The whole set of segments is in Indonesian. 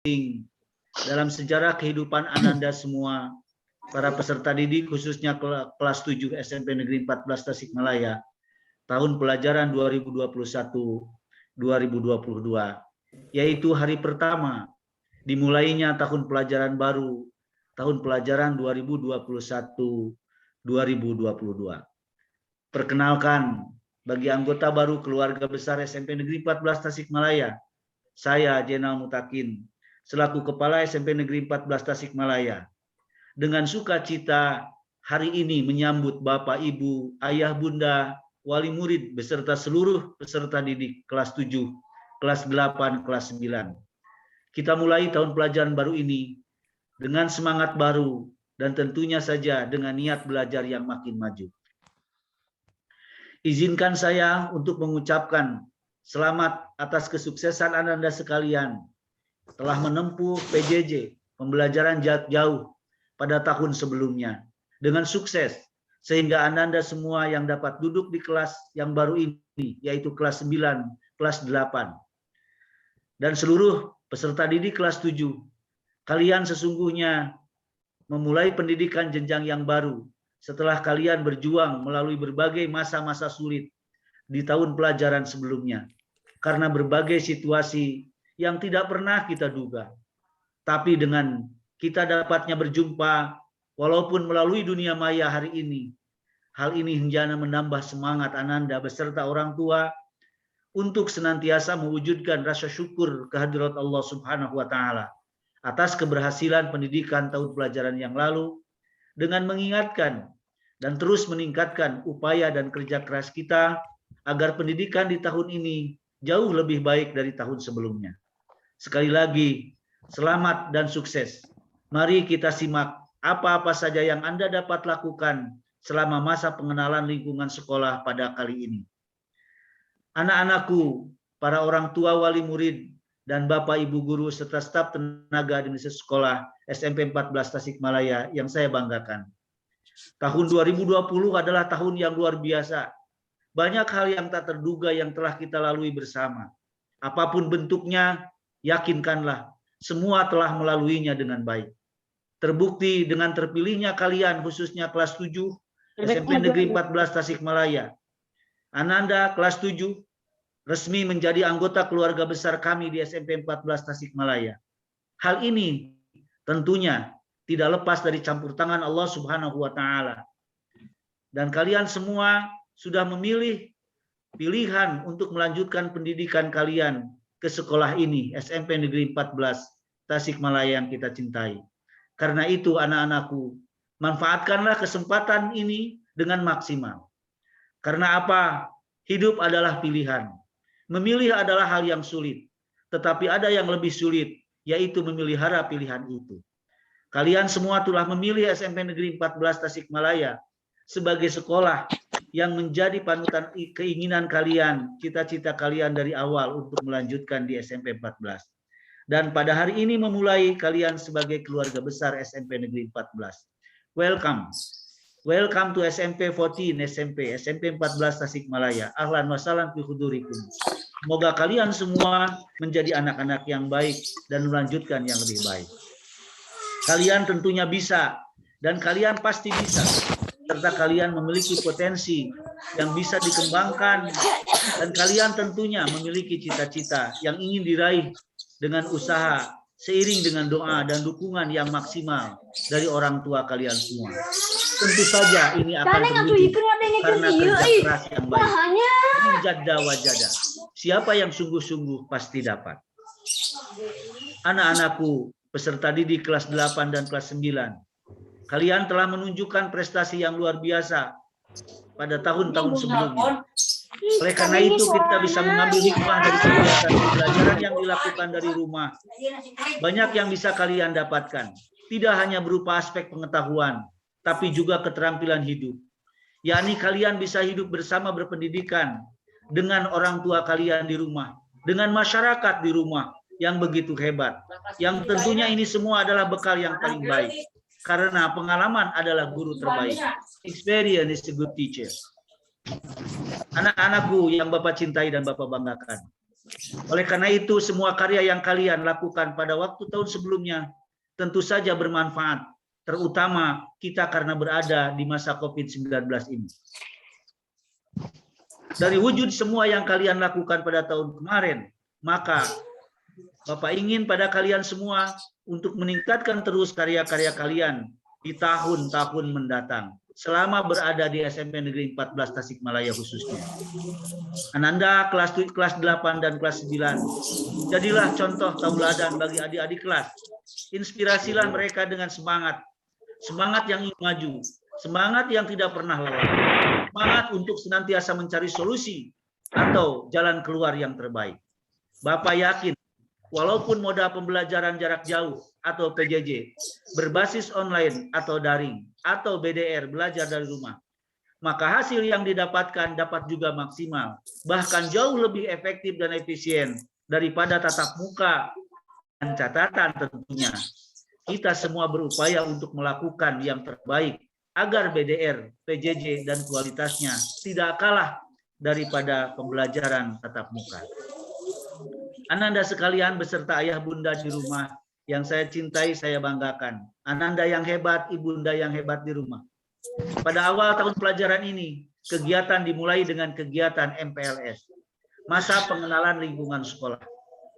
penting dalam sejarah kehidupan Ananda semua, para peserta didik khususnya kelas 7 SMP Negeri 14 Tasikmalaya, tahun pelajaran 2021-2022, yaitu hari pertama dimulainya tahun pelajaran baru, tahun pelajaran 2021-2022. Perkenalkan, bagi anggota baru keluarga besar SMP Negeri 14 Tasikmalaya, saya Jenal Mutakin, selaku Kepala SMP Negeri 14 Tasikmalaya, dengan sukacita hari ini menyambut Bapak, Ibu, Ayah, Bunda, wali murid beserta seluruh peserta didik kelas 7, kelas 8, kelas 9. Kita mulai tahun pelajaran baru ini dengan semangat baru dan tentunya saja dengan niat belajar yang makin maju. Izinkan saya untuk mengucapkan selamat atas kesuksesan Ananda sekalian telah menempuh PJJ, pembelajaran jarak jauh pada tahun sebelumnya dengan sukses, sehingga Ananda semua yang dapat duduk di kelas yang baru ini, yaitu kelas 9, kelas 8. Dan seluruh peserta didik kelas 7, kalian sesungguhnya memulai pendidikan jenjang yang baru setelah kalian berjuang melalui berbagai masa-masa sulit di tahun pelajaran sebelumnya, karena berbagai situasi yang tidak pernah kita duga. Tapi dengan kita dapatnya berjumpa walaupun melalui dunia maya hari ini, hal ini henjana menambah semangat Ananda beserta orang tua untuk senantiasa mewujudkan rasa syukur kehadirat Allah Subhanahu wa Ta'ala atas keberhasilan pendidikan tahun pelajaran yang lalu, dengan mengingatkan dan terus meningkatkan upaya dan kerja keras kita agar pendidikan di tahun ini jauh lebih baik dari tahun sebelumnya. Sekali lagi, selamat dan sukses. Mari kita simak apa-apa saja yang Anda dapat lakukan selama masa pengenalan lingkungan sekolah pada kali ini. Anak-anakku, para orang tua wali murid, dan Bapak Ibu guru serta staf tenaga administrasi sekolah SMP 14 Tasikmalaya yang saya banggakan. Tahun 2020 adalah tahun yang luar biasa. Banyak hal yang tak terduga yang telah kita lalui bersama. Apapun bentuknya, yakinkanlah semua telah melaluinya dengan baik. Terbukti dengan terpilihnya kalian khususnya kelas 7 SMP Negeri 14 Tasikmalaya. Ananda kelas 7 resmi menjadi anggota keluarga besar kami di SMP 14 Tasikmalaya. Hal ini tentunya tidak lepas dari campur tangan Allah Subhanahu wa Ta'ala. Dan kalian semua sudah memilih pilihan untuk melanjutkan pendidikan kalian ke sekolah ini, SMP Negeri 14 Tasikmalaya yang kita cintai. Karena itu anak-anakku, manfaatkanlah kesempatan ini dengan maksimal. Karena apa? Hidup adalah pilihan. Memilih adalah hal yang sulit, tetapi ada yang lebih sulit, yaitu memelihara pilihan itu. Kalian semua telah memilih SMP Negeri 14 Tasikmalaya sebagai sekolah yang menjadi panutan keinginan kalian, cita-cita kalian dari awal untuk melanjutkan di SMP 14. Dan pada hari ini memulai kalian sebagai keluarga besar SMP Negeri 14. Welcome. Welcome to SMP 14 SMP 14 Tasikmalaya. Ahlan wa salam fi hudurikum. Semoga kalian semua menjadi anak-anak yang baik dan melanjutkan yang lebih baik. Kalian tentunya bisa dan kalian pasti bisa. Serta kalian memiliki potensi yang bisa dikembangkan dan kalian tentunya memiliki cita-cita yang ingin diraih dengan usaha seiring dengan doa dan dukungan yang maksimal dari orang tua kalian semua. Tentu saja ini akan terwujud karena kerja keras yang baik. Jada wajada. Siapa yang sungguh-sungguh pasti dapat. Anak-anakku, peserta didik kelas 8 dan kelas 9. Kalian telah menunjukkan prestasi yang luar biasa pada tahun-tahun sebelumnya. Oleh karena itu kita bisa mengambil hikmah dari kegiatan pembelajaran yang dilakukan dari rumah. Banyak yang bisa kalian dapatkan. Tidak hanya berupa aspek pengetahuan, tapi juga keterampilan hidup. Yakni kalian bisa hidup bersama berpendidikan dengan orang tua kalian di rumah, dengan masyarakat di rumah yang begitu hebat. Yang tentunya ini semua adalah bekal yang paling baik. Karena pengalaman adalah guru terbaik. Experience is a good teacher. Anak-anakku yang Bapak cintai dan Bapak banggakan. Oleh karena itu, semua karya yang kalian lakukan pada waktu tahun sebelumnya tentu saja bermanfaat, terutama kita karena berada di masa COVID-19 ini. Dari wujud semua yang kalian lakukan pada tahun kemarin, maka Bapak ingin pada kalian semua untuk meningkatkan terus karya-karya kalian di tahun-tahun mendatang, selama berada di SMP Negeri 14 Tasikmalaya khususnya. Ananda kelas 8 dan kelas 9, jadilah contoh tauladan bagi adik-adik kelas. Inspirasilah mereka dengan semangat yang ingin maju, semangat yang tidak pernah lelah, semangat untuk senantiasa mencari solusi atau jalan keluar yang terbaik. Bapak yakin, walaupun moda pembelajaran jarak jauh atau PJJ, berbasis online atau daring, atau BDR, belajar dari rumah, maka hasil yang didapatkan dapat juga maksimal, bahkan jauh lebih efektif dan efisien daripada tatap muka dan catatan tentunya. Kita semua berupaya untuk melakukan yang terbaik agar BDR, PJJ, dan kualitasnya tidak kalah daripada pembelajaran tatap muka. Ananda sekalian beserta ayah bunda di rumah yang saya cintai, saya banggakan. Ananda yang hebat, ibunda yang hebat di rumah. Pada awal tahun pelajaran ini, kegiatan dimulai dengan kegiatan MPLS, masa pengenalan lingkungan sekolah.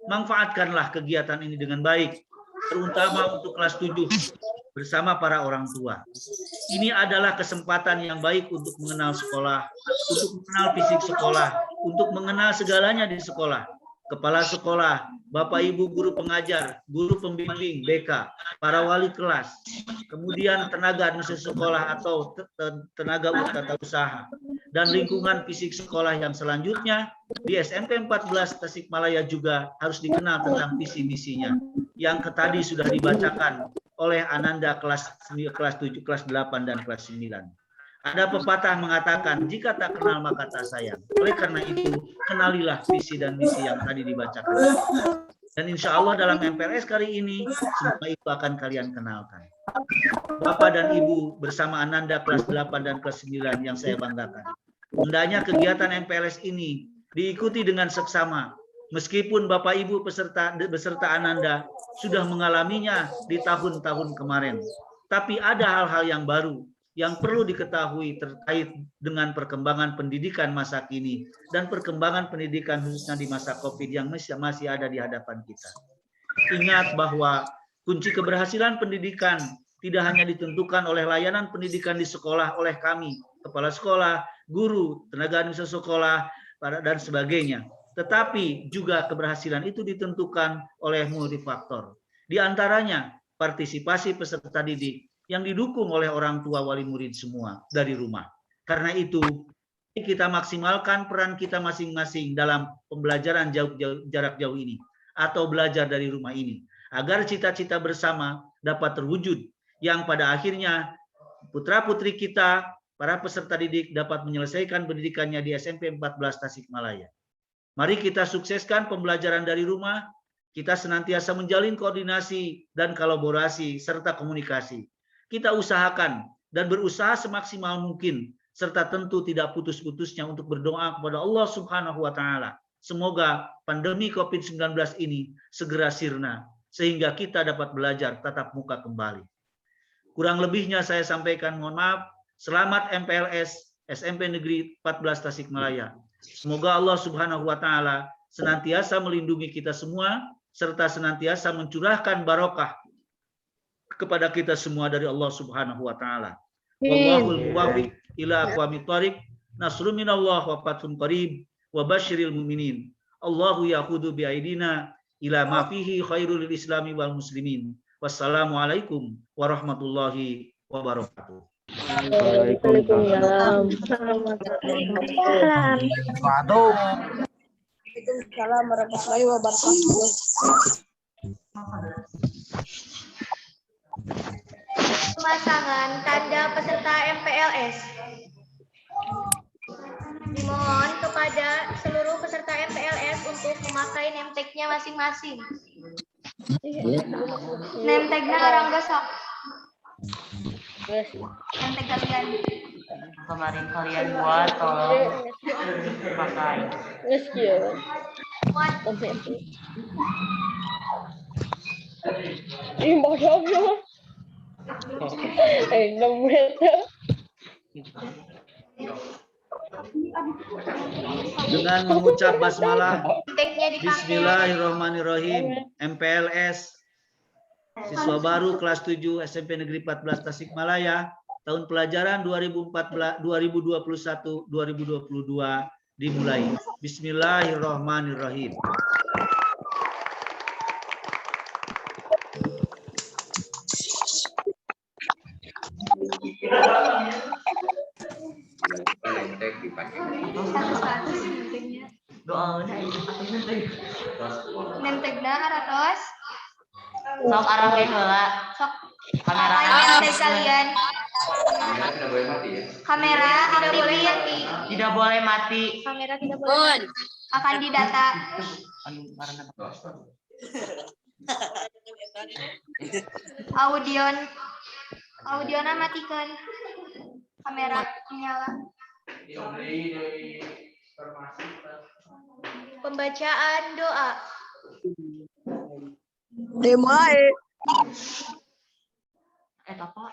Manfaatkanlah kegiatan ini dengan baik, terutama untuk kelas 7 bersama para orang tua. Ini adalah kesempatan yang baik untuk mengenal sekolah, untuk mengenal fisik sekolah, untuk mengenal segalanya di sekolah. Kepala sekolah, Bapak Ibu guru pengajar, guru pembimbing BK, para wali kelas, kemudian tenaga administrasi sekolah atau tenaga tata usaha, dan lingkungan fisik sekolah yang selanjutnya di SMP 14 Tasikmalaya juga harus dikenal tentang visi misinya yang tadi sudah dibacakan oleh Ananda kelas 7, kelas 8 dan kelas 9. Ada pepatah mengatakan, jika tak kenal maka tak sayang. Oleh karena itu, kenalilah visi dan misi yang tadi dibacakan. Dan insya Allah dalam MPLS kali ini, semua itu akan kalian kenalkan. Bapak dan Ibu bersama Ananda kelas 8 dan kelas 9 yang saya banggakan. Hendaknya kegiatan MPLS ini diikuti dengan seksama. Meskipun Bapak Ibu beserta Ananda sudah mengalaminya di tahun-tahun kemarin. Tapi ada hal-hal yang baru yang perlu diketahui terkait dengan perkembangan pendidikan masa kini dan perkembangan pendidikan khususnya di masa COVID yang masih ada di hadapan kita. Ingat bahwa kunci keberhasilan pendidikan tidak hanya ditentukan oleh layanan pendidikan di sekolah oleh kami, kepala sekolah, guru, tenaga administrasi sekolah, dan sebagainya. Tetapi juga keberhasilan itu ditentukan oleh multifaktor. Di antaranya partisipasi peserta didik yang didukung oleh orang tua wali murid semua dari rumah. Karena itu, kita maksimalkan peran kita masing-masing dalam pembelajaran jarak jauh ini atau belajar dari rumah ini, agar cita-cita bersama dapat terwujud yang pada akhirnya putra-putri kita, para peserta didik dapat menyelesaikan pendidikannya di SMP 14 Tasikmalaya. Mari kita sukseskan pembelajaran dari rumah, kita senantiasa menjalin koordinasi dan kolaborasi serta komunikasi. Kita usahakan dan berusaha semaksimal mungkin, serta tentu tidak putus-putusnya untuk berdoa kepada Allah Subhanahu wa Ta'ala. Semoga pandemi COVID-19 ini segera sirna, sehingga kita dapat belajar tatap muka kembali. Kurang lebihnya saya sampaikan mohon maaf. Selamat MPLS SMP Negeri 14 Tasikmalaya. Semoga Allah Subhanahu wa Ta'ala senantiasa melindungi kita semua, serta senantiasa mencurahkan barokah kepada kita semua dari Allah Subhanahu wa Ta'ala. Wallahul muwaffiq ila aqwamit thoriq. Nasrun minallah wa fathun qarib wa basyiril mu'minin. Allahu yaqudu bi aidina ila ma fihi khairul islami wal muslimin. Wassalamualaikum warahmatullahi wabarakatuh. Waalaikumsalam. Waalaikumsalam warahmatullahi wabarakatuh. Pemasangan tanda peserta MPLS. Dimohon kepada seluruh peserta MPLS untuk memakai name tag-nya masing-masing. Name tag-nya Rangga sok. Name tag kalian. Kemarin kalian buat tolong pakai. Yes, Ih, bodoh. Dengan mengucap basmalah, Teknya dipakai. Bismillahirrahmanirrahim. MPLS siswa baru kelas 7 SMP Negeri 14 Tasikmalaya tahun pelajaran 2021-2022 dimulai. Bismillahirrahmanirrahim. Nemtekna haratos. Sok arah teh heula. Sok Kamera nemtek kalian. Kamera aktifin. tidak boleh mati. Kamera tidak boleh. Akan didata. Audiona matikan. Kamera nyala. Pembacaan doa. Dimulai. Apa?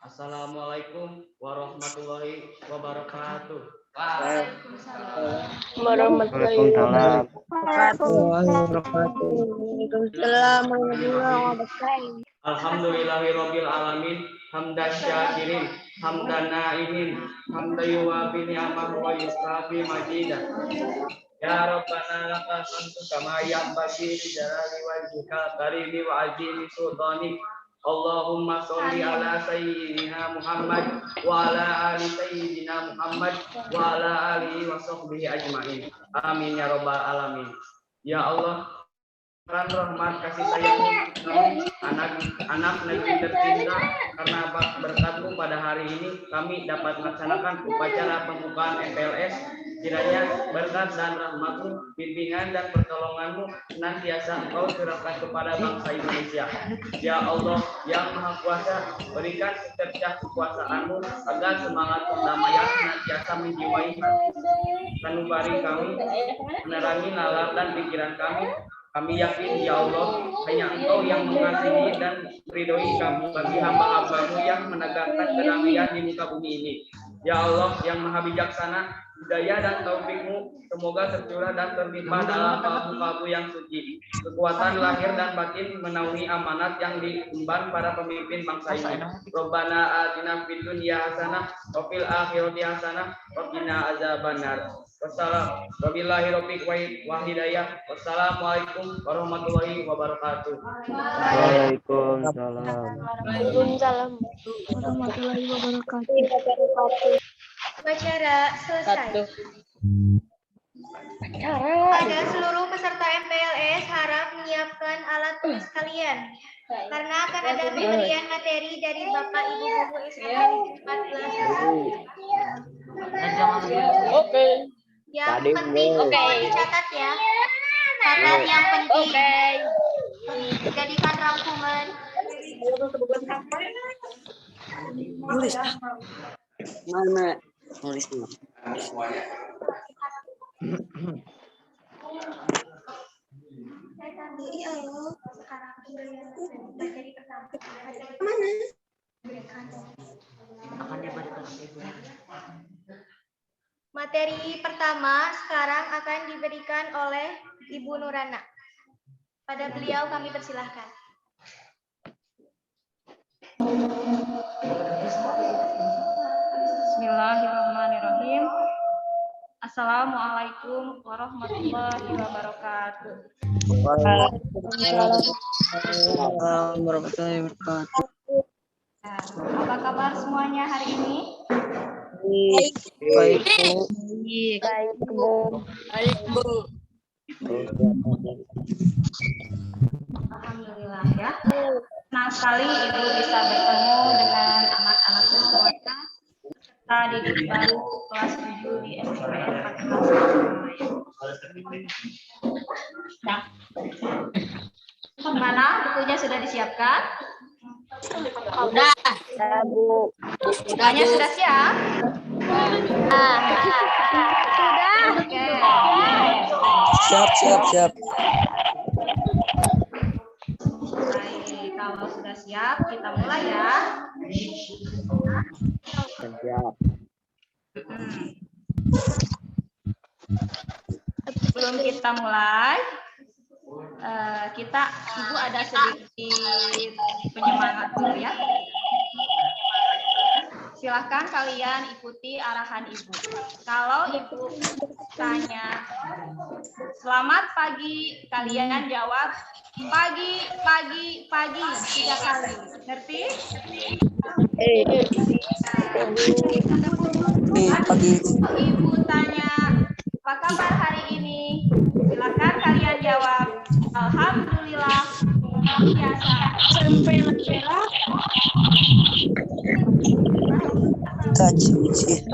Assalamualaikum warahmatullahi wabarakatuh. Warahmatullahi wabarakatuh. Alhamdulillahirabbil alamin, hamdan syakirin, hamdan na'imin, hamdan yuwafi ni'amahu wa yuskafi majidah. Ya Rabbana lakal hamdu kama yanbaghi li jalali wajhika karimi wa azimi sultanik. Allahumma sholli ala sayyidina Muhammad wa ala ali sayyidina Muhammad wa ala alihi wa sahbihi ajmain. Amin ya rabbal alamin. Ya Allah, rahmat kasih sayangmu anak negeri tercinta, karena berkatmu pada hari ini kami dapat melaksanakan upacara pembukaan MPLS. Kiranya berkat dan rahmatmu, bimbingan dan pertolonganmu senantiasa Engkau curahkan kepada bangsa Indonesia. Ya Allah yang Maha Kuasa, berikan secercah kekuasaanmu agar semangat perdamaian senantiasa menjiwai sanubari kami, menerangi nalar dan pikiran kami. Kami yakin ya Allah, hanya Engkau yang mengasihi dan meridhoi kami bagi hamba-Hamba-Mu yang menegakkan kedamaian di muka bumi ini. Ya Allah yang Maha Bijaksana, hidayah dan taufik-Mu semoga tercurah dan terlimpah dalam kalbu-kalbu yang suci. Kekuatan lahir dan batin menaungi amanat yang diemban para pemimpin bangsa ini. Rabbana atina fid dunya hasanah wa fil akhirati hasanah wa qina azabannar. Wassalamualaikum warahmatullahi wabarakatuh. Waalaikumsalam. Waalaikumsalam warahmatullahi wabarakatuh. Upacara selesai. Pada seluruh peserta MPLS harap menyiapkan alat tulis kalian. Karena akan ada pemberian materi dari Bapak Ibu Guru SMP 14. Oke. Yang penting dicatat ya. Catat yang penting. Jadikan rangkuman. Nulis. Mana? Nulis dulu. Materi pertama sekarang akan diberikan oleh Ibu Nurana. Pada beliau kami persilahkan. Bismillahirrahmanirrahim. Assalamualaikum warahmatullahi wabarakatuh. Waalaikumsalam warahmatullahi wabarakatuh. Nah, apa kabar semuanya hari ini? Baik, Bu. Alhamdulillah ya. Senang sekali Ibu bisa bertemu dengan anak-anak semuanya. Kita didik baru kelas 7 di SMPN 14. Nah, mana bukunya sudah disiapkan? Udah, Bu. Bukunya sudah siap? Sudah. Oke. Siap. Baik, kalau sudah siap, kita mulai ya. Siap. Sebelum kita mulai, Ibu ada sedikit penyemangat dulu ya. Silahkan kalian ikuti arahan Ibu. Kalau Ibu tanya, selamat pagi, kalian jawab pagi, 3 kali. Ngerti? Pagi. Ibu tanya, apa kabar hari ini? Silakan kalian jawab, alhamdulillah, biasa. Kacuci.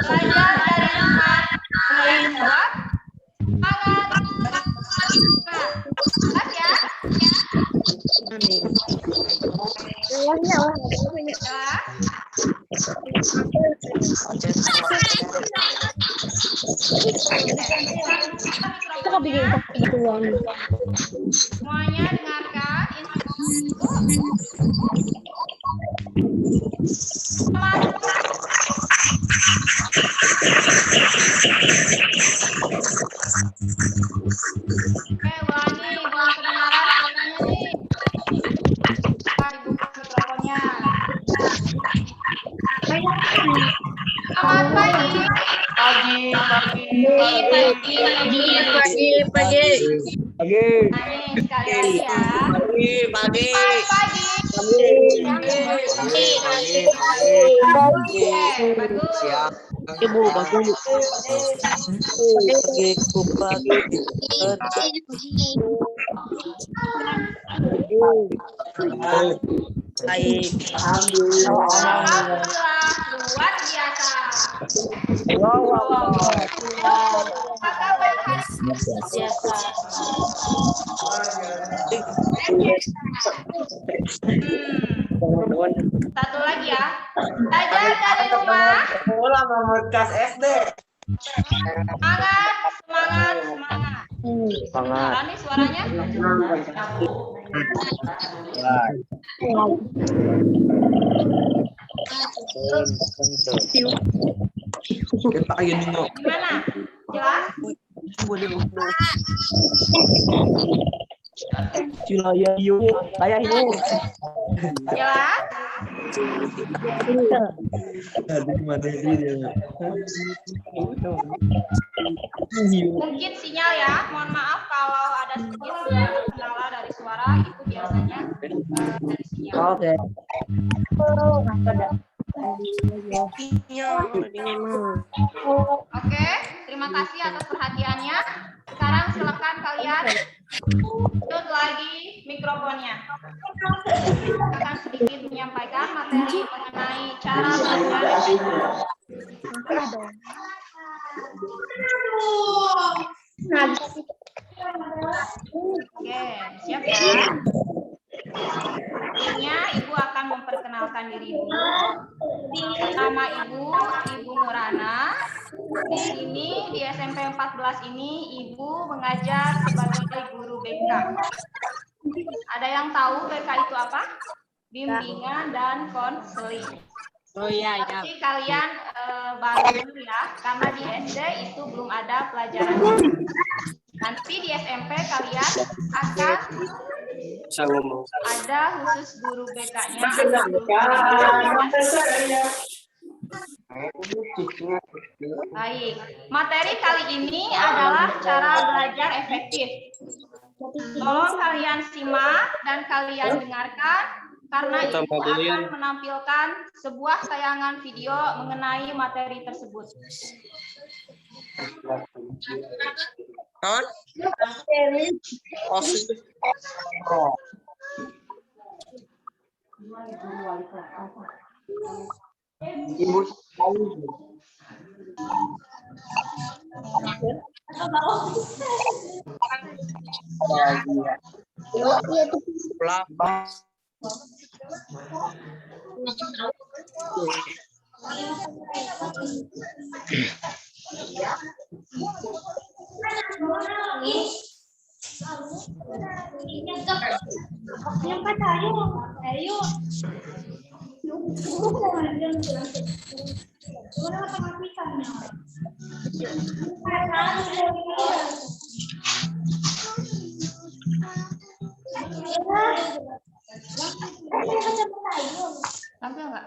Belajar dari rumah, kalian jawab, semangat. Jelas ya? Semuanya dengarkan Oke, ulangi, belum kedengaran suaranya nih. Dibuka mikrofonnya. Selamat pagi. Pagi. Nah, nih, sekali lagi ya. Pagi. Oke, bagus. Siap. Ibu bagus. Pagi. Baik. Alhamdulillah, luar biasa. Apa kabar hari ini? Satu lagi ya. Belajar dari rumah. SD. Semangat. Kedengaran nih suaranya? Gimana? Jelas? Jelas? Mungkin sinyal ya. Mohon maaf kalau ada sedikit kendala dari suara, itu biasanya dari sinyal. Oke, terima kasih atas perhatiannya. Sekarang silakan kalian tutup lagi mikrofonnya. Akan sedikit menyampaikan materi mengenai cara belajar. Oke, siap ya. Selanjutnya Ibu akan memperkenalkan diri dulu. Nama Ibu Nurana. Di sini di SMP 14 ini Ibu mengajar sebagai guru BK. Ada yang tahu BK itu apa? Bimbingan dan konseling. Oh iya. Tapi kalian baru ya, karena di SD itu belum ada pelajaran. Nanti di SMP kalian akan ada khusus guru BK-nya. Baik, materi kali ini adalah cara belajar efektif. Tolong kalian simak dan kalian dengarkan karena Ibu akan menampilkan sebuah tayangan video mengenai materi tersebut. Tampil nggak?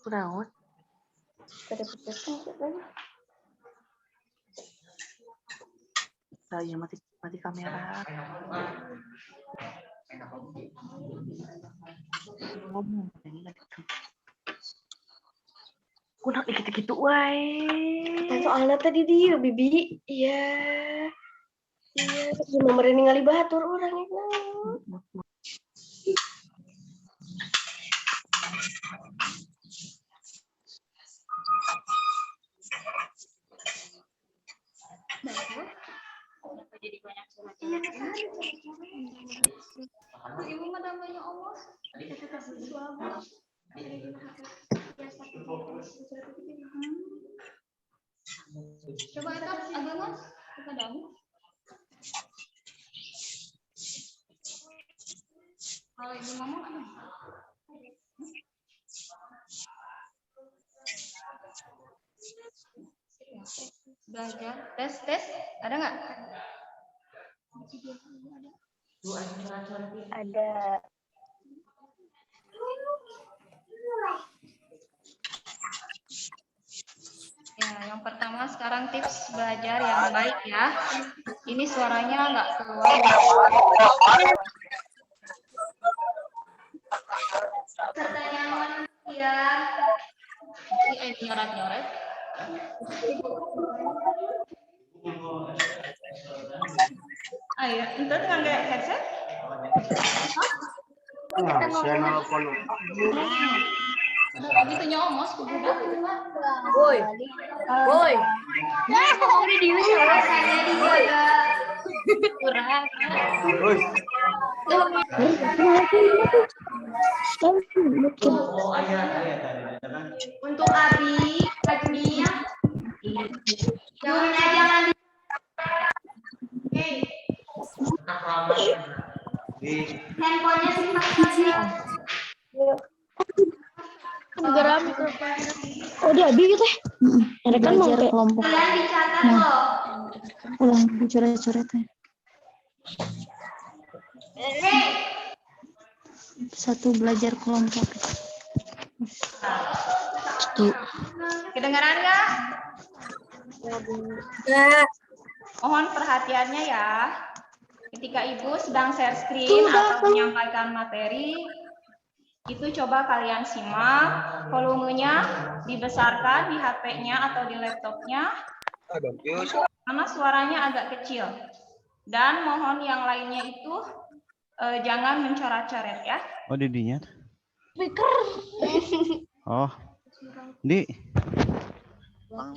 Kunaon? Saya mati kamera. Ngomong kunak gitu-gitu wae. Kan soalnya tadi dia bibi, iya, nomor ningali batur orang itu. Jadi banyak surat. Ibu mah namanya Allah. Coba itu agama kita damu. Kalau ibu ngomong apa? Belajar tes ada nggak? Ada. Ya, yang pertama sekarang tips belajar yang baik ya. Ini suaranya nggak keluar. Pertanyaan ya. Ini nyoret-nyoret. Ayo, itu ngangge headset? Kita ngomong. Gitu nyomos, kubudak. Woi. Woi. Nah, ngomong di dia suaranya dijaga. Kurang. Untuk Abi, Ajmi, jangan jangan. Hey, handphonenya simpan saja. Negara mikrofonnya. Oh dia Abi gitu ya? Ada kan mau kelompok. Kalian dicatat loh. Ulah dicoret-coret ya. Hey, Satu belajar kelompok. Tuh. Kedengaran nggak? Ya. Mohon perhatiannya ya. Ketika Ibu sedang share screen atau menyampaikan materi, itu coba kalian simak, volumenya dibesarkan di HP-nya atau di laptopnya, karena suaranya agak kecil. Dan mohon yang lainnya itu jangan mencoret-coret ya. Oh, didinya. Speaker. Oh. Di.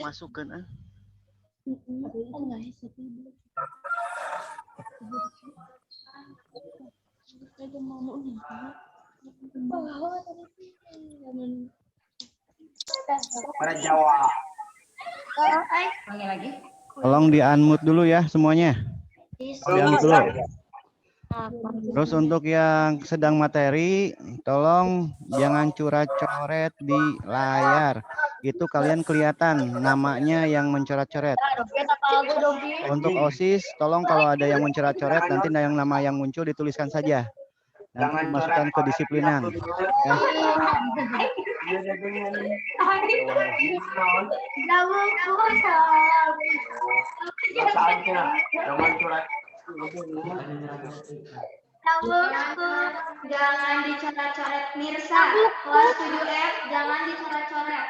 Masukkan ah. Bahasa Jawa. Lagi. Tolong di-unmute dulu ya semuanya. Di-unmute dulu. Terus untuk yang sedang materi, tolong jangan coret-coret di layar. Itu kalian kelihatan namanya yang mencoret-coret. Untuk OSIS, tolong kalau ada yang mencoret-coret, nanti yang nama yang muncul dituliskan saja. Nanti Jangan dimasukkan ke disiplinan. Ya. Jangan dicoret-coret Mirsa. Kelas 7F jangan dicoret-coret.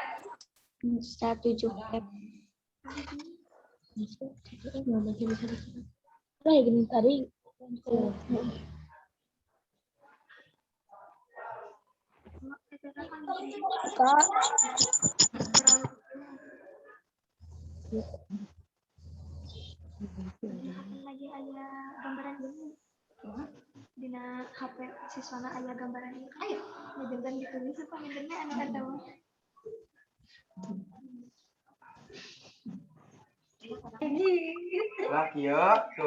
17F. Ya gini tadi. Kak. Lagi aya gambaran ini. Dina HP siswana aya gambaran ini. Ayo, ngajengan ditulis apa ngajengan anak tahu. Laki ya. Tuh.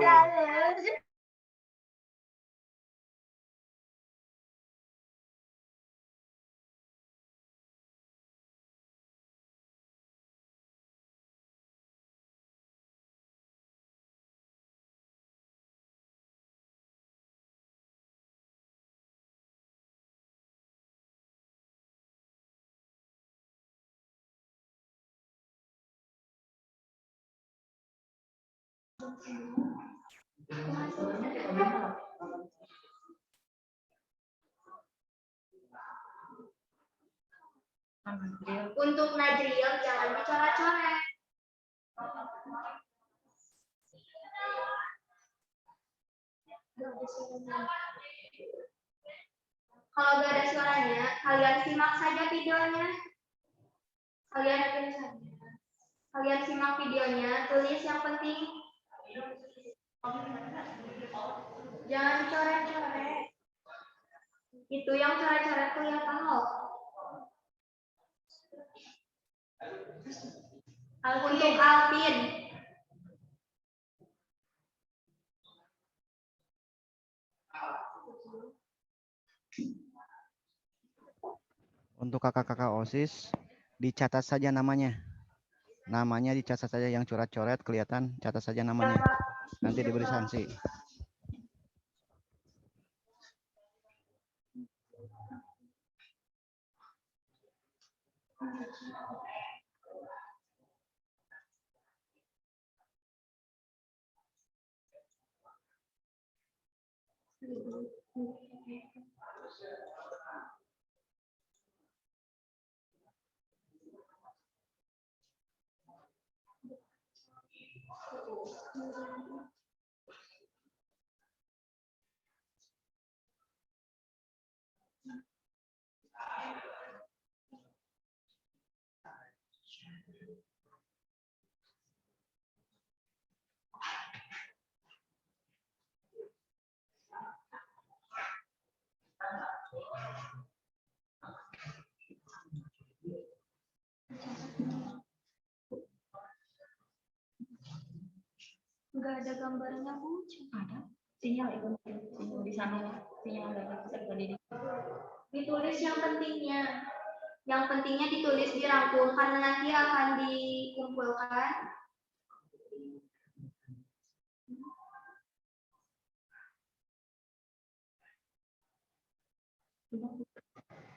Untuk Najriel jangan dicoret-coret. Kalau nggak ada suaranya, kalian simak saja videonya. Kalian simak videonya, tulis yang penting. Jangan dicoret-coret. Itu yang coret-coret kelihatan loh. Untuk Alvin. Untuk kakak-kakak OSIS, dicatat saja namanya. Namanya dicatat saja, yang coret-coret kelihatan, catat saja namanya. Nanti diberi sanksi. Enggak ada gambarnya, Bu. Ada. Sinyal itu. Sinyal di sana. Sinyal dari peserta didik. Ditulis yang pentingnya. Yang pentingnya ditulis dirangkum karena nanti akan dikumpulkan.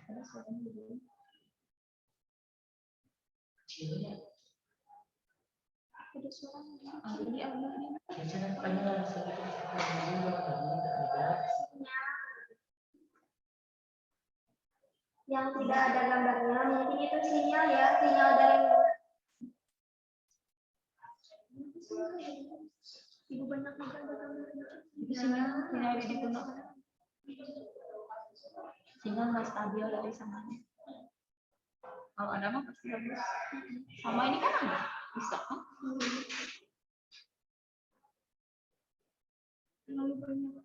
Ada suaranya. Yang tidak ada gambarnya, mungkin itu sinyal ya, sinyal dari Ibu banyak juga ada gambarnya. Sinyal di pundak. Sinyal nggak stabil dari sana. Kalau ada mah pasti bagus. Sama ini kan ada. Bisa kan? Terlalu banyak.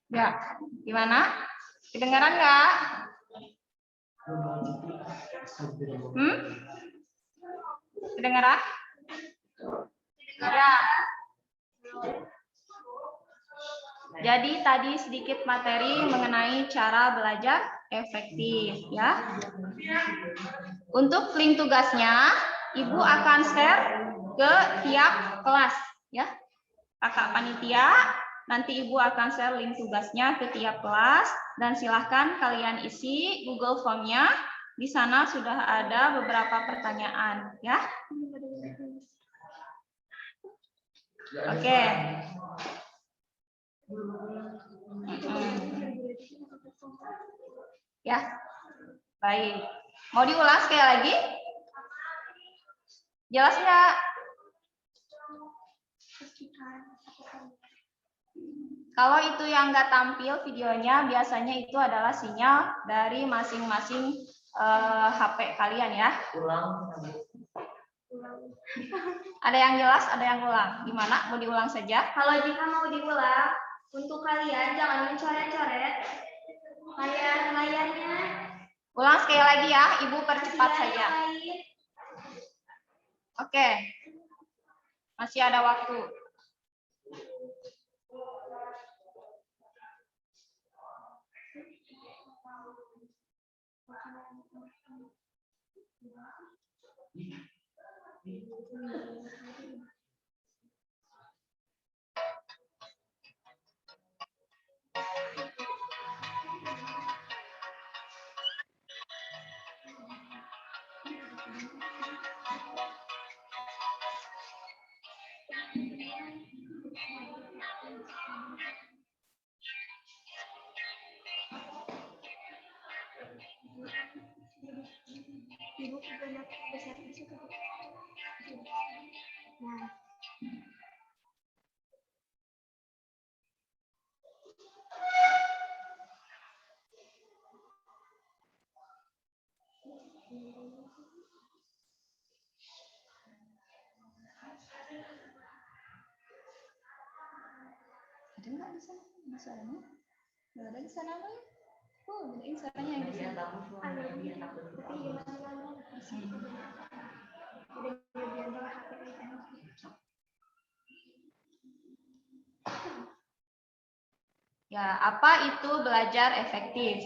Ya, gimana? Kedengaran nggak? Kedengaran? Ya. Jadi tadi sedikit materi mengenai cara belajar efektif, ya. Untuk link tugasnya, Ibu akan share ke tiap kelas, ya. Kakak panitia, nanti Ibu akan share link tugasnya ke tiap kelas dan silahkan kalian isi Google Form-nya. Di sana sudah ada beberapa pertanyaan, ya. Oke. Ya, baik. Mau diulas sekali lagi? Jelas nggak? Kalau itu yang nggak tampil videonya, biasanya itu adalah sinyal dari masing-masing HP kalian ya. Ada yang jelas, ada yang ulang. Gimana? Mau diulang saja? Kalau jika mau diulang, untuk kalian jangan mencoret-coret layarnya. Ulang sekali lagi ya, Ibu percepat saja. Oke. Masih ada waktu. Ada nggak di sana? Suaranya? Nggak ada di sana nih. Jadi suaranya yang di sana. Ya, apa itu belajar efektif?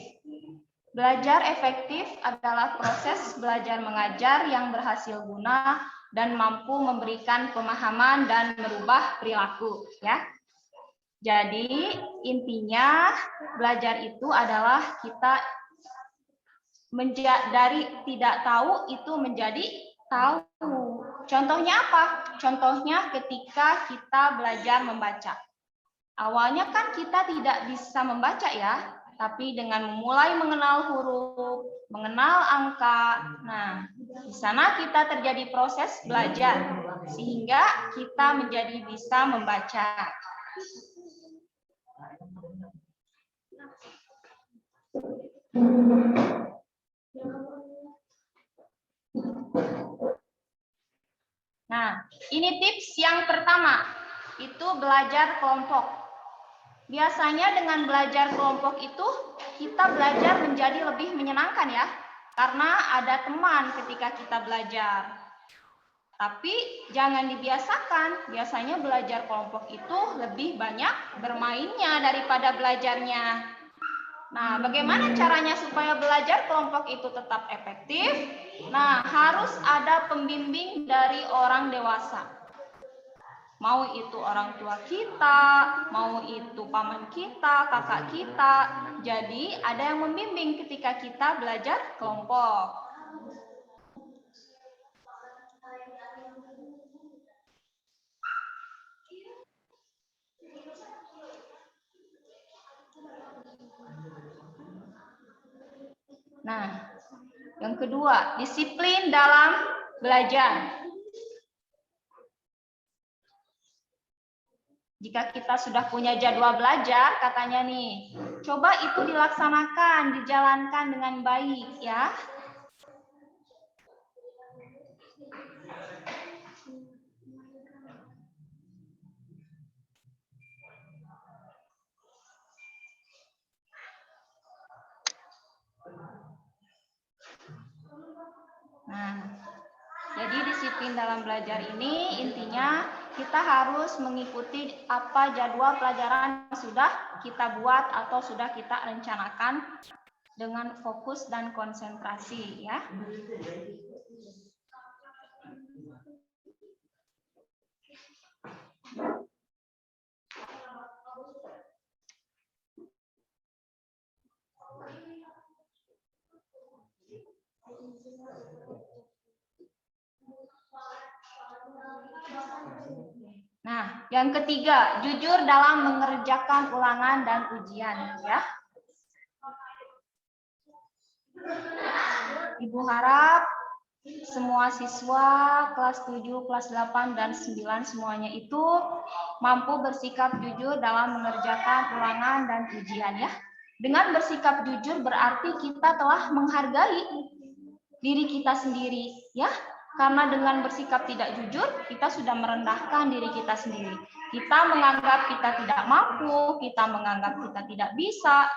Belajar efektif adalah proses belajar mengajar yang berhasil guna dan mampu memberikan pemahaman dan merubah perilaku, ya. Jadi, intinya belajar itu adalah kita dari tidak tahu itu menjadi tahu. Contohnya apa? Contohnya ketika kita belajar membaca. Awalnya kan kita tidak bisa membaca ya, tapi dengan memulai mengenal huruf, mengenal angka, nah di sana kita terjadi proses belajar sehingga kita menjadi bisa membaca. Nah, ini tips yang pertama, itu belajar kelompok. Biasanya dengan belajar kelompok itu, kita belajar menjadi lebih menyenangkan ya, karena ada teman ketika kita belajar. Tapi jangan dibiasakan, biasanya belajar kelompok itu lebih banyak bermainnya daripada belajarnya. Nah, bagaimana caranya supaya belajar kelompok itu tetap efektif? Nah, harus ada pembimbing dari orang dewasa. Mau itu orang tua kita, mau itu paman kita, kakak kita. Jadi, ada yang membimbing ketika kita belajar kelompok. Nah, yang kedua, disiplin dalam belajar. Jika kita sudah punya jadwal belajar, katanya nih, coba itu dilaksanakan, dijalankan dengan baik ya. Nah, jadi disiplin dalam belajar ini intinya kita harus mengikuti apa jadwal pelajaran yang sudah kita buat atau sudah kita rencanakan dengan fokus dan konsentrasi ya. Nah, yang ketiga, jujur dalam mengerjakan ulangan dan ujian ya. Ibu harap semua siswa kelas 7, kelas 8 dan 9 semuanya itu mampu bersikap jujur dalam mengerjakan ulangan dan ujian ya. Dengan bersikap jujur berarti kita telah menghargai diri kita sendiri ya. Karena dengan bersikap tidak jujur, kita sudah merendahkan diri kita sendiri. Kita menganggap kita tidak mampu, kita menganggap kita tidak bisa.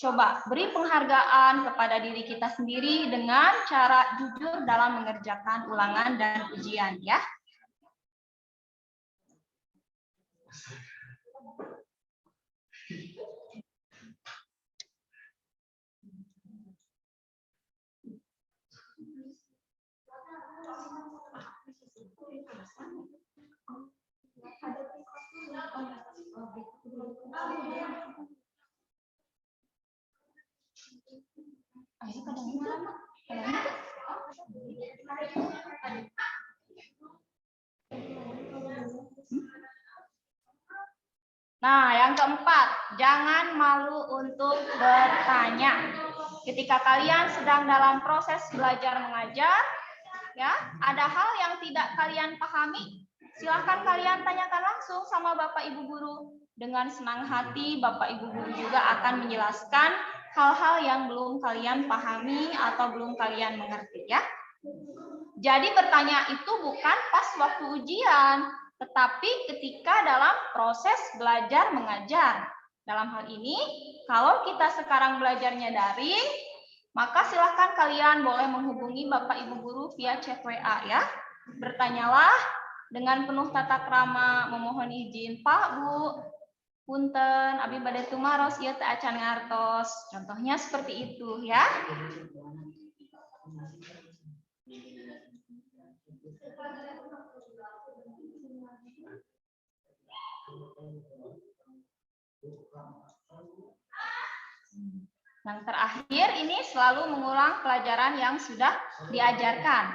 Coba beri penghargaan kepada diri kita sendiri dengan cara jujur dalam mengerjakan ulangan dan ujian ya. Nah, yang keempat, jangan malu untuk bertanya. Ketika kalian sedang dalam proses belajar mengajar, ya, ada hal yang tidak kalian pahami, silakan kalian tanyakan langsung sama Bapak Ibu Guru. Dengan senang hati, Bapak Ibu Guru juga akan menjelaskan hal-hal yang belum kalian pahami atau belum kalian mengerti, ya. Jadi bertanya itu bukan pas waktu ujian, tetapi ketika dalam proses belajar mengajar. Dalam hal ini, kalau kita sekarang belajarnya daring, maka silahkan kalian boleh menghubungi Bapak Ibu Guru via chat WA ya. Bertanyalah dengan penuh tata krama, memohon izin Pak, Bu, punten, abi bade tumaros ieu teh acan ngartos. Contohnya seperti itu ya. Yang terakhir ini selalu mengulang pelajaran yang sudah diajarkan.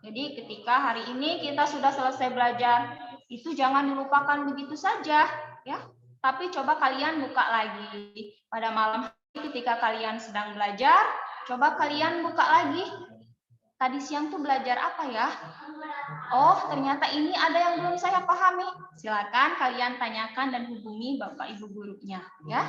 Jadi ketika hari ini kita sudah selesai belajar, itu jangan dilupakan begitu saja, ya. Tapi coba kalian buka lagi. Pada malam hari ketika kalian sedang belajar, coba kalian buka lagi. Tadi siang tuh belajar apa ya? Oh, ternyata ini ada yang belum saya pahami. Silakan kalian tanyakan dan hubungi Bapak Ibu gurunya, ya.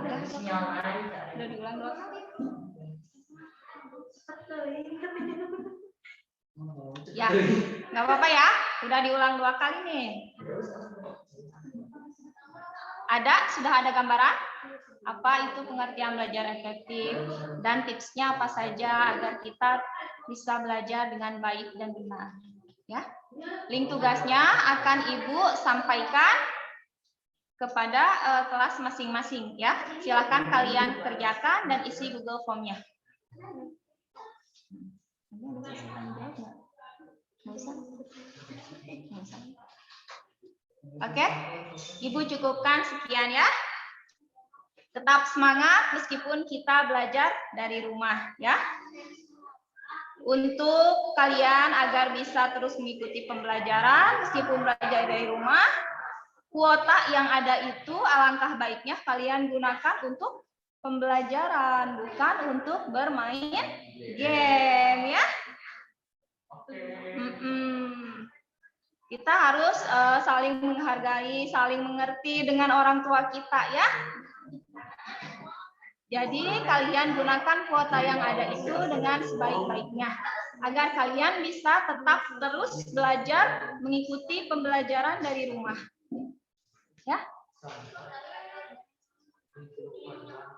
Udah diulang 2 kali. Ya, nggak apa-apa ya. Udah diulang 2 kali nih. Sudah ada gambaran? Apa itu pengertian belajar efektif dan tipsnya apa saja agar kita bisa belajar dengan baik dan benar. Ya, link tugasnya akan Ibu sampaikan kepada kelas masing-masing ya. Silakan kalian kerjakan dan isi Google Form-nya. Oke, Ibu cukupkan sekian ya. Tetap semangat meskipun kita belajar dari rumah ya. Untuk kalian agar bisa terus mengikuti pembelajaran meskipun belajar dari rumah, kuota yang ada itu alangkah baiknya kalian gunakan untuk pembelajaran, bukan untuk bermain game ya. Kita harus saling menghargai, saling mengerti dengan orang tua kita ya. Jadi kalian gunakan kuota yang ada itu dengan sebaik-baiknya agar kalian bisa tetap terus belajar mengikuti pembelajaran dari rumah. Ya.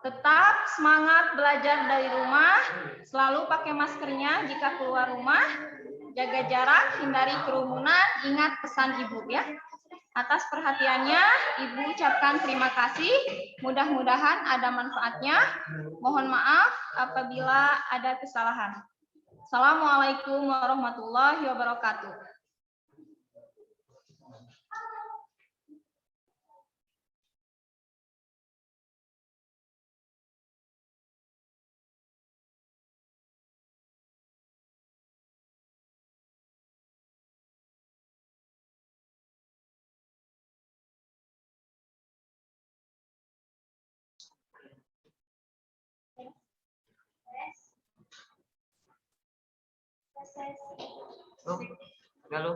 Tetap semangat belajar dari rumah, selalu pakai maskernya jika keluar rumah, jaga jarak, hindari kerumunan, ingat pesan Ibu ya. Atas perhatiannya, Ibu ucapkan terima kasih. Mudah-mudahan ada manfaatnya. Mohon maaf apabila ada kesalahan. Assalamualaikum warahmatullahi wabarakatuh. Lalu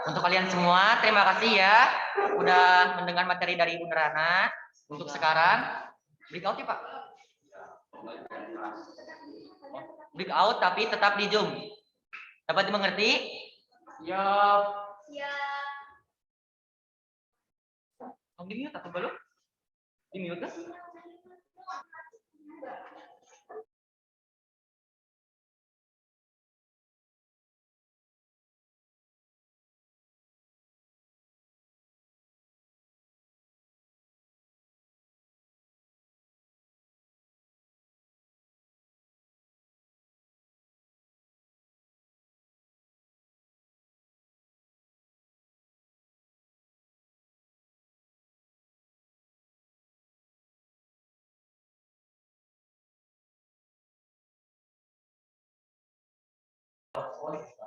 untuk kalian semua, terima kasih ya udah mendengar materi dari Ibu Nurhana. Untuk sekarang, breakout ya Pak? Breakout tapi tetap di Zoom. Dapat dimengerti? Siap. Kamu di mute atau belum? Di mute kan?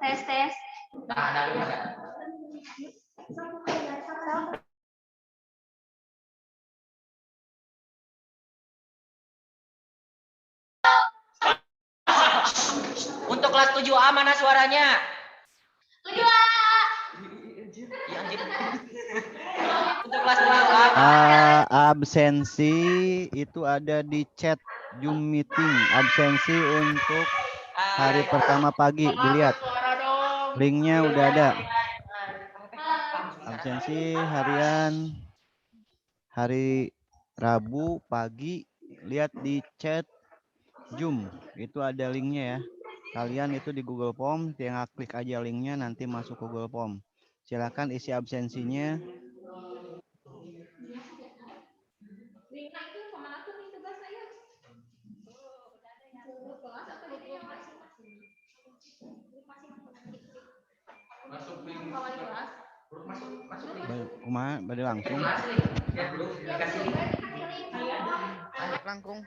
Tes. Untuk kelas 7A mana suaranya? 7A. Ya, anjir. Untuk kelas 7A. Absensi itu ada di chat Zoom meeting. Absensi untuk hari pertama pagi, dilihat. Linknya udah ada. Absensi harian hari Rabu pagi, lihat di chat Zoom. Itu ada linknya ya. Kalian itu di Google Form, tinggal klik aja linknya, nanti masuk Google Form. Silakan isi absensinya. Kumaha bade langsung. Langkung.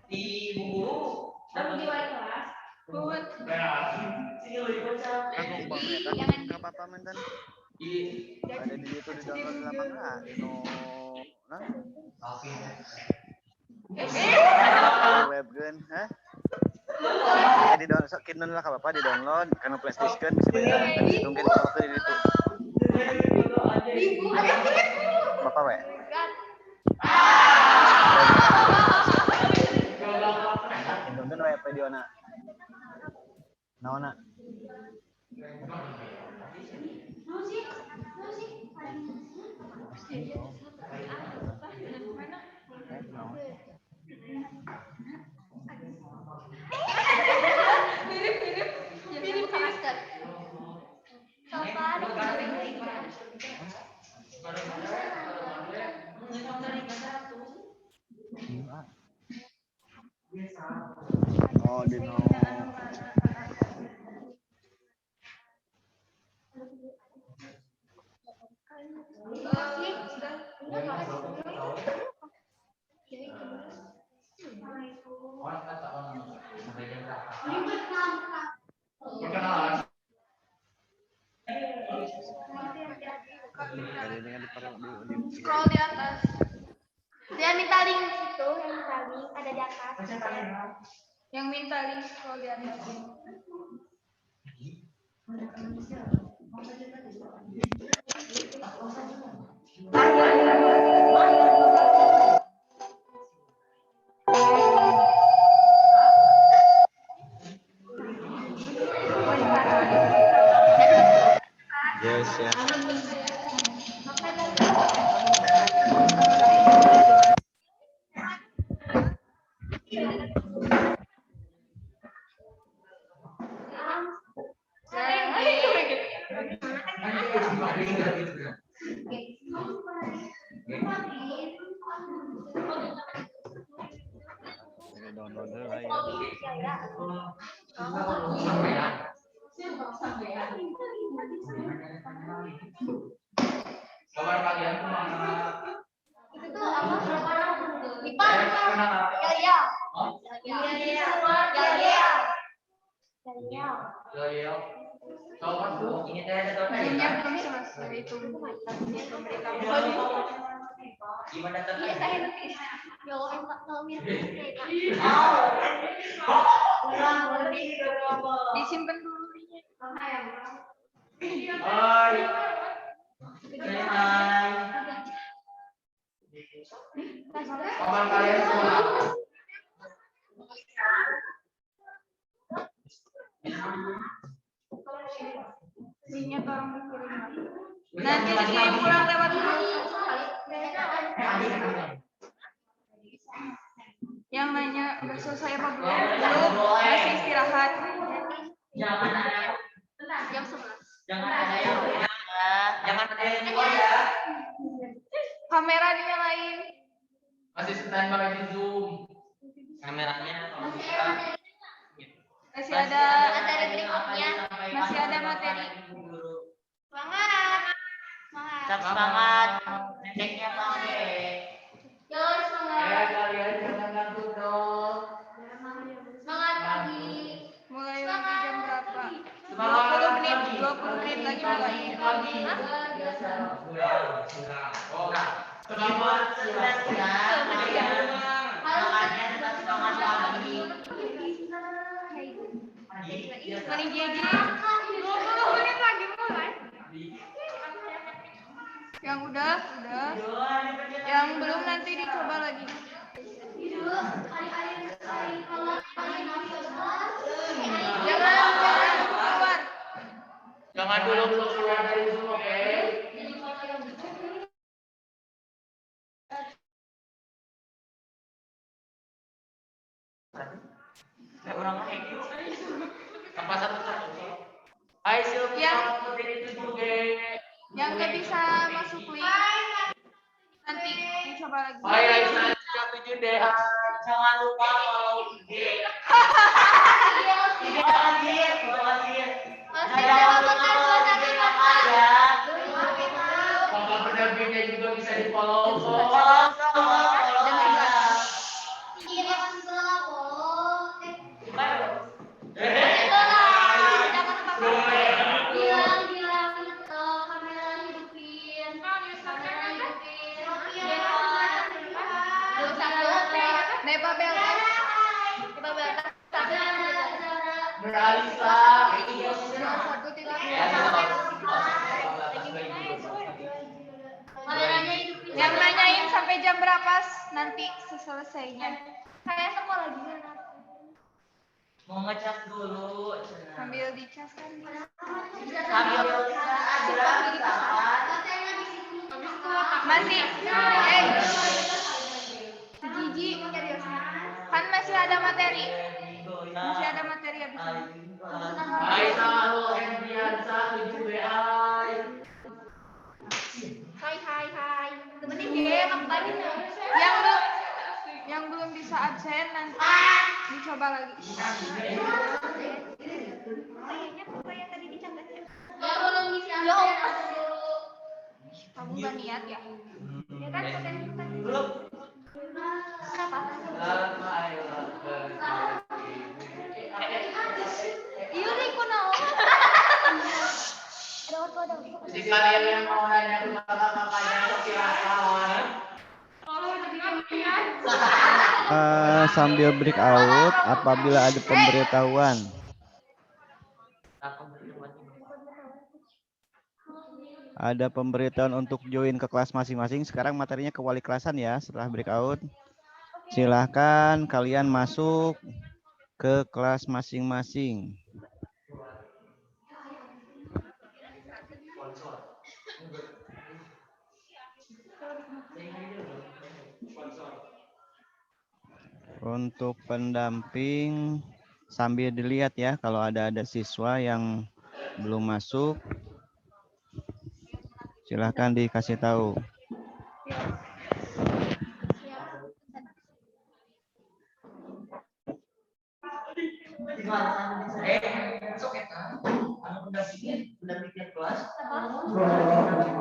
Di buku Di wali kelas. Kagum banget kan? Gak apa-apa mantan. Ada di YouTube di download di lapangan. Nah. Webgun, hah? Di download, kini lah apa di download karena PlayStation bisa main mungkin waktu di itu. Bapak we. Nonton we video na. Naona. Mirip masker. Oh, di no. Scroll di atas. Dia minta link itu, yang minta link ada di atas. Yang minta link scroll di atas. Yes, ya. Download lah ya. Kabar kalian kemana? Itu tuh apa? Ipan. Ya. Ini teh ada apa Zoomnya ya? belum selesai itu. Gimana tadi? Disimpan dulu. Hai. Kabar kalian semua? Linknya tolong dikirim. Nanti dikirim pulang lewat grup. Yang nanya udah selesai apa belum? Belum, masih istirahat. Jam 11. Jangan ada yang lupa ya. Kamera dinyalain. Masih standby di Zoom. Kameranya Masih ada Materi berikutnya. masih ada materi. Semangat. Tetap semangat. Ceknya pakai. Yo, semangat. Kalian jangan ngantuk dong. Semangat pagi. Mulai lagi jam berapa? Semangat 20 menit lagi mulai. Selamat siang. Makanya tetap semangat lagi. Mani Gigi. 20 menit lagi mulai. Yang udah. Yang belum nanti dicoba lagi. Jangan keluar. Jangan dulu keluar dari Zoom, oke? Orang kayak gitu. Apa satu-satu? Hai Sylvia, putri itu juga. Yang nggak bisa masuk link nanti dicoba lagi. Hai Aisyah 7 deh. Jangan lupa follow IG. IG lagi, Jangan lupa follow IG kakak ya. Kakak pendampingnya juga bisa di follow. Jam 11. Iya, makasih. Yang nanyain sampai jam berapa nanti selesainya? Saya sekolah lagi. Mau ngecas dulu. Sambil dicas kan. Masih, Gigi, kan masih ada materi. Masih ada materi habis ini. Hai. Temenin ya, kabarin ya. Yang belum bisa absen nanti dicoba lagi. Kayaknya apa yang tadi dicatat ya? Kamu gak niat ya? Ya kan potensi tadi. Belum. Kenapa? Iya deh, kok naon? Jadi kalian yang mau nanya ke kakak-kakaknya silakan. Sambil break out apabila ada pemberitahuan. Ada pemberitahuan untuk join ke kelas masing-masing. Sekarang materinya ke wali kelasan ya. Setelah breakout, silahkan kalian masuk ke kelas masing-masing. Untuk pendamping, sambil dilihat ya kalau ada siswa yang belum masuk, silahkan dikasih tahu.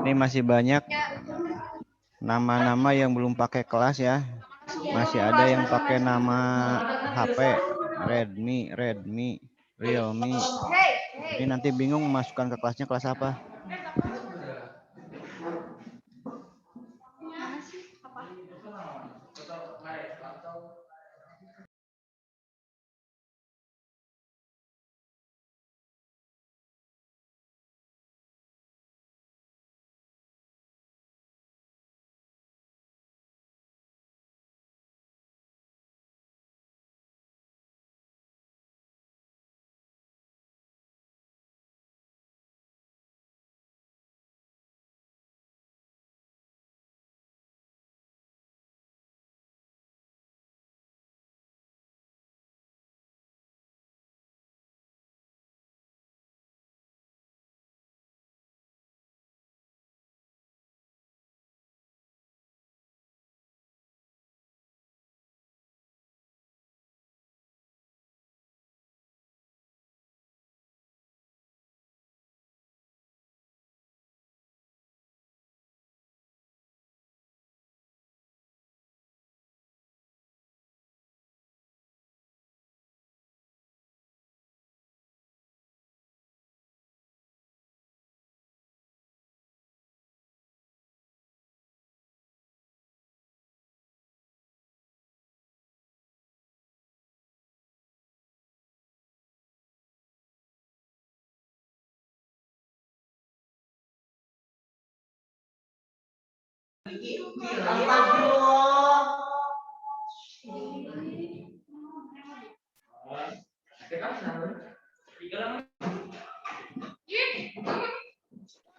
Ini masih banyak nama-nama yang belum pakai kelas ya. Masih ada yang pakai nama HP, Redmi, Realme. Ini nanti bingung masukkan ke kelasnya kelas apa.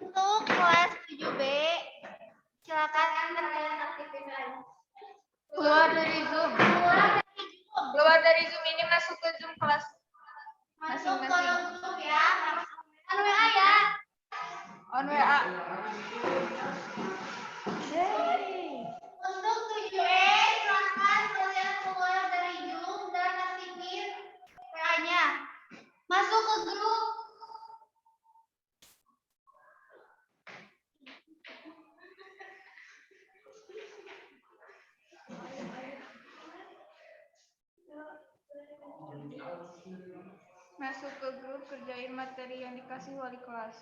Untuk kelas 7B, silakan kalian aktifkan. Keluar dari Zoom. Keluar dari Zoom ini masuk ke Zoom kelas. Masuk ke grup ya. On WA ya. On WA. Untuk 7E, silakan kalian keluar dari Zoom dan aktifin WA-nya. Masuk ke grup. Masuk ke grup, kerjain materi yang dikasih wali kelas.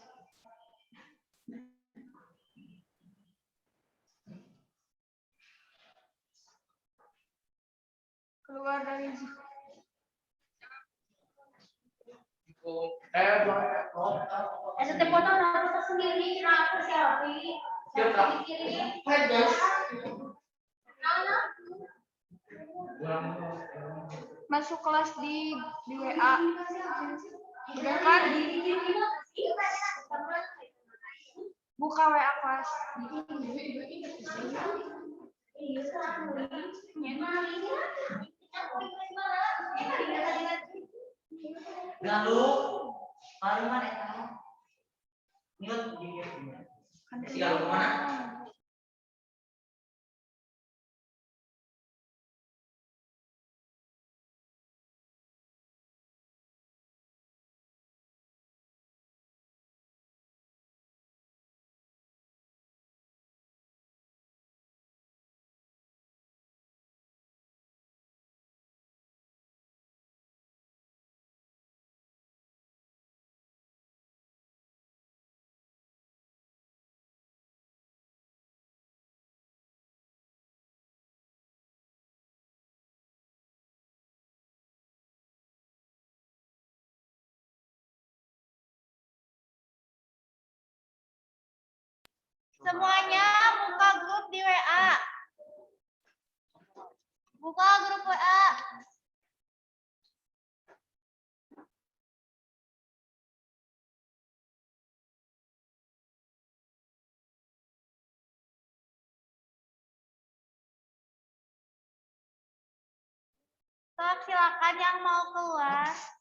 Keluar dari Zoom. ST foto harus sendiri, kenapa selfie? Masuk kelas di WA. Udah kan? Buka WA kelas. Lalu, paling mana? Mute. Siapa mana? Semuanya buka grup di WA. Buka grup WA. Sok, silakan yang mau keluar.